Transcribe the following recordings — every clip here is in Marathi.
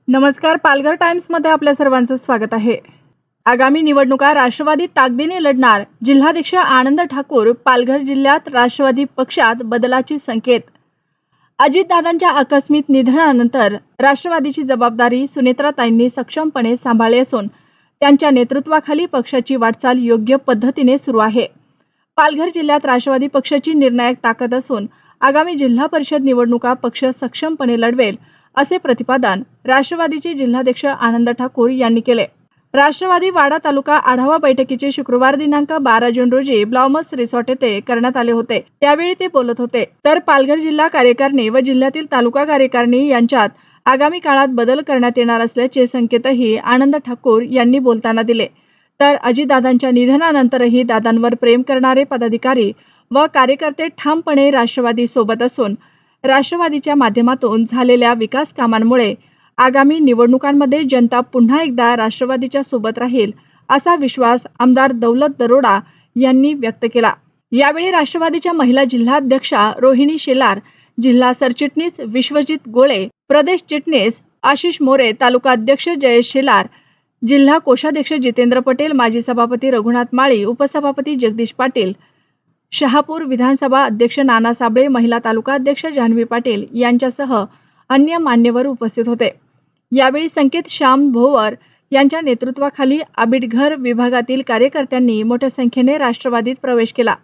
नमस्कार, पालघर टाइम्समध्ये आपल्या सर्वांचं स्वागत आहे। आगामी निवडणुका राष्ट्रवादी ताकदीने लढणार, जिल्हाध्यक्ष आनंद ठाकूर। पालघर जिल्ह्यात राष्ट्रवादी पक्षात बदलाची संकेत। अजितदादांच्या आकस्मिक निधनानंतर राष्ट्रवादीची जबाबदारी सुनेत्राताईंनी सक्षमपणे सांभाळली असून त्यांच्या नेतृत्वाखाली पक्षाची वाटचाल योग्य पद्धतीने सुरू आहे। पालघर जिल्ह्यात राष्ट्रवादी पक्षाची निर्णायक ताकद असून आगामी जिल्हा परिषद निवडणुका पक्ष सक्षमपणे लढवेल, असे प्रतिपादन राष्ट्रवादीचे जिल्हाध्यक्ष आनंद ठाकूर यांनी केले। राष्ट्रवादी वाडा तालुका आढावा बैठकीचे शुक्रवार दिनांक 12 जून रोजी ब्लॉमस रिसॉर्ट येथे करण्यात आले होते। त्यावेळी ते बोलत होते। तर पालघर जिल्हा कार्यकारिणी व जिल्ह्यातील तालुका कार्यकारिणी यांच्यात आगामी काळात बदल करण्यात येणार असल्याचे संकेतही आनंद ठाकूर यांनी बोलताना दिले। तर अजितदादांच्या निधनानंतरही दादांवर प्रेम करणारे पदाधिकारी व कार्यकर्ते ठामपणे राष्ट्रवादी सोबत असून राष्ट्रवादीच्या माध्यमातून झालेल्या विकास कामांमुळे आगामी निवडणुकांमध्ये जनता पुन्हा एकदा राष्ट्रवादीच्या सोबत राहील, असा विश्वास आमदार दौलत दरोडा यांनी व्यक्त केला। यावेळी राष्ट्रवादीच्या महिला जिल्हाध्यक्षा रोहिणी शेलार, जिल्हा सरचिटणीस विश्वजित गोळे, प्रदेश चिटणीस आशिष मोरे, तालुका अध्यक्ष जयेश शेलार, जिल्हा कोषाध्यक्ष जितेंद्र पटेल, माजी सभापती रघुनाथ माळी, उपसभापती जगदीश पाटील, शहापूर विधानसभा अध्यक्ष नाना साबळे, महिला तालुका अध्यक्ष जान्हवी पाटील यांच्यासह अन्य मान्यवर उपस्थित होते। यावेळी संकेत श्याम भोवर यांच्या नेतृत्वाखाली आबिटघर विभागातील कार्यकर्त्यांनी मोठ्या संख्येने राष्ट्रवादीत प्रवेश केला।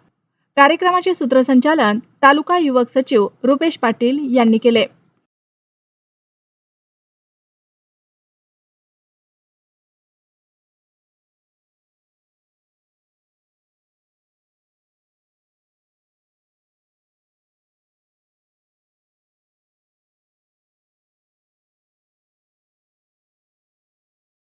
कार्यक्रमाचे सूत्रसंचालन तालुका युवक सचिव रुपेश पाटील यांनी केले।